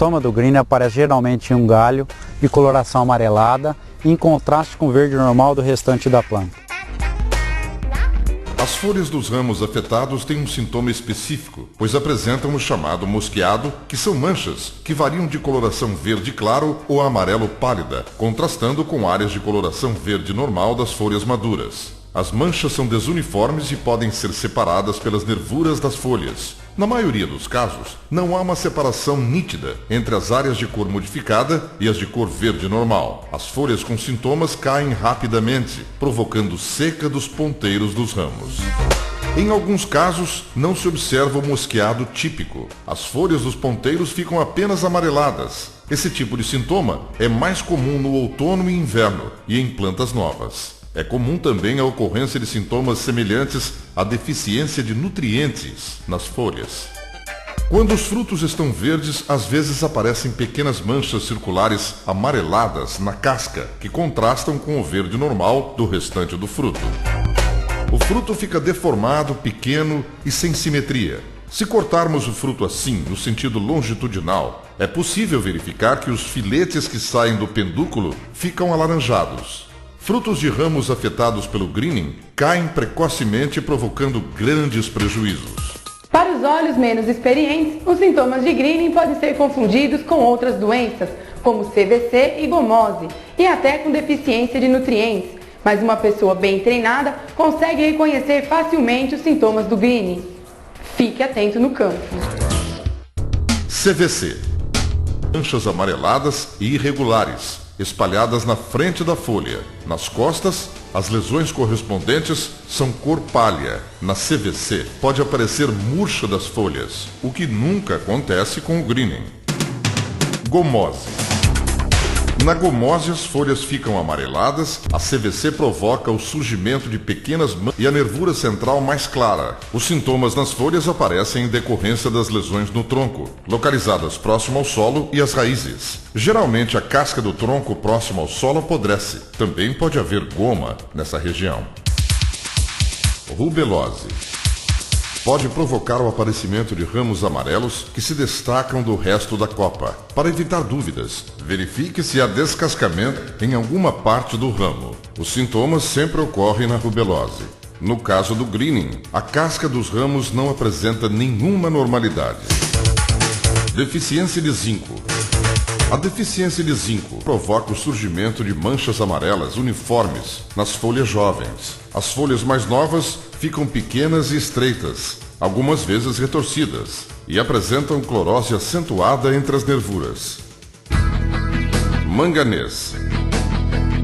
sintoma do greening aparece geralmente em um galho de coloração amarelada, em contraste com o verde normal do restante da planta. As folhas dos ramos afetados têm um sintoma específico, pois apresentam o chamado mosqueado, que são manchas que variam de coloração verde claro ou amarelo pálida, contrastando com áreas de coloração verde normal das folhas maduras. As manchas são desuniformes e podem ser separadas pelas nervuras das folhas. Na maioria dos casos, não há uma separação nítida entre as áreas de cor modificada e as de cor verde normal. As folhas com sintomas caem rapidamente, provocando seca dos ponteiros dos ramos. Em alguns casos, não se observa o mosqueado típico. As folhas dos ponteiros ficam apenas amareladas. Esse tipo de sintoma é mais comum no outono e inverno e em plantas novas. É comum também a ocorrência de sintomas semelhantes à deficiência de nutrientes nas folhas. Quando os frutos estão verdes, às vezes aparecem pequenas manchas circulares amareladas na casca, que contrastam com o verde normal do restante do fruto. O fruto fica deformado, pequeno e sem simetria. Se cortarmos o fruto assim, no sentido longitudinal, é possível verificar que os filetes que saem do pendúculo ficam alaranjados. Frutos de ramos afetados pelo greening caem precocemente, provocando grandes prejuízos. Para os olhos menos experientes, os sintomas de greening podem ser confundidos com outras doenças, como CVC e gomose, e até com deficiência de nutrientes. Mas uma pessoa bem treinada consegue reconhecer facilmente os sintomas do greening. Fique atento no campo. CVC. Manchas amareladas e irregulares, espalhadas na frente da folha. Nas costas, as lesões correspondentes são cor pálida. Na CVC, pode aparecer murcha das folhas, o que nunca acontece com o greening. Gomose. Na gomose, as folhas ficam amareladas, a CVC provoca o surgimento de pequenas manchas e a nervura central mais clara. Os sintomas nas folhas aparecem em decorrência das lesões no tronco, localizadas próximo ao solo e às raízes. Geralmente, a casca do tronco próximo ao solo apodrece. Também pode haver goma nessa região. Rubelose. Pode provocar o aparecimento de ramos amarelos que se destacam do resto da copa. Para evitar dúvidas, verifique se há descascamento em alguma parte do ramo. Os sintomas sempre ocorrem na rubelose. No caso do greening, a casca dos ramos não apresenta nenhuma normalidade. Deficiência de zinco. A deficiência de zinco provoca o surgimento de manchas amarelas uniformes nas folhas jovens. As folhas mais novas ficam pequenas e estreitas, algumas vezes retorcidas, e apresentam clorose acentuada entre as nervuras. Manganês.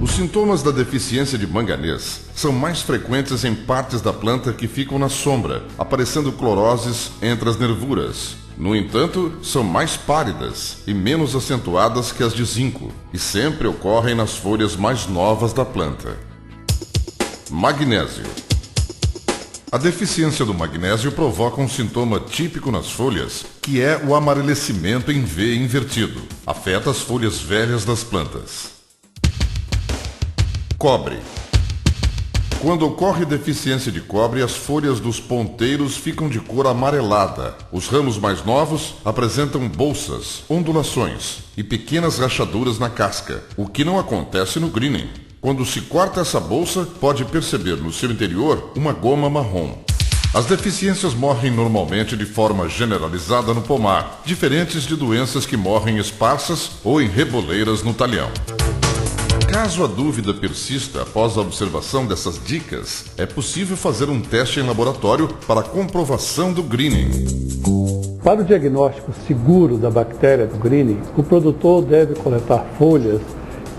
Os sintomas da deficiência de manganês são mais frequentes em partes da planta que ficam na sombra, aparecendo cloroses entre as nervuras. No entanto, são mais pálidas e menos acentuadas que as de zinco, e sempre ocorrem nas folhas mais novas da planta. Magnésio. A deficiência do magnésio provoca um sintoma típico nas folhas, que é o amarelecimento em V invertido. Afeta as folhas velhas das plantas. Cobre. Quando ocorre deficiência de cobre, as folhas dos ponteiros ficam de cor amarelada. Os ramos mais novos apresentam bolsas, ondulações e pequenas rachaduras na casca, o que não acontece no greening. Quando se corta essa bolsa, pode perceber no seu interior uma goma marrom. As deficiências morrem normalmente de forma generalizada no pomar, diferentes de doenças que morrem esparsas ou em reboleiras no talhão. Caso a dúvida persista após a observação dessas dicas, é possível fazer um teste em laboratório para a comprovação do greening. Para o diagnóstico seguro da bactéria do greening, o produtor deve coletar folhas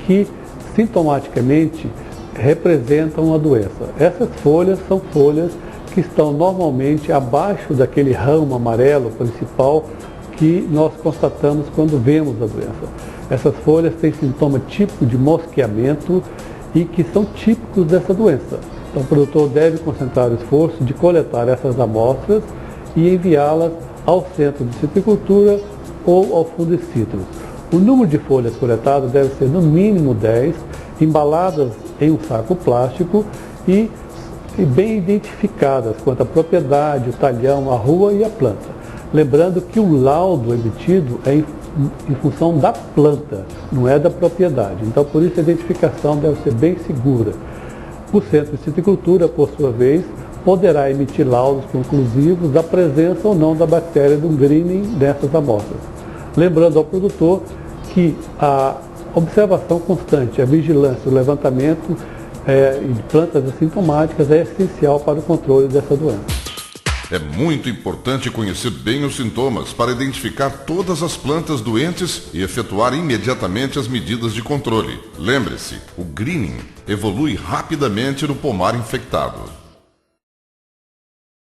que sintomaticamente representam a doença. Essas folhas são folhas que estão normalmente abaixo daquele ramo amarelo principal que nós constatamos quando vemos a doença. Essas folhas têm sintoma típico de mosqueamento e que são típicos dessa doença. Então o produtor deve concentrar o esforço de coletar essas amostras e enviá-las ao centro de citricultura ou ao fungicídios. O número de folhas coletadas deve ser no mínimo 10, embaladas em um saco plástico e bem identificadas quanto à propriedade, o talhão, a rua e a planta. Lembrando que o laudo emitido é em função da planta, não é da propriedade. Então, por isso, a identificação deve ser bem segura. O Centro de Citricultura, por sua vez, poderá emitir laudos conclusivos da presença ou não da bactéria do greening nessas amostras. Lembrando ao produtor que a observação constante, a vigilância, o levantamento de plantas assintomáticas é essencial para o controle dessa doença. É muito importante conhecer bem os sintomas para identificar todas as plantas doentes e efetuar imediatamente as medidas de controle. Lembre-se, o greening evolui rapidamente no pomar infectado.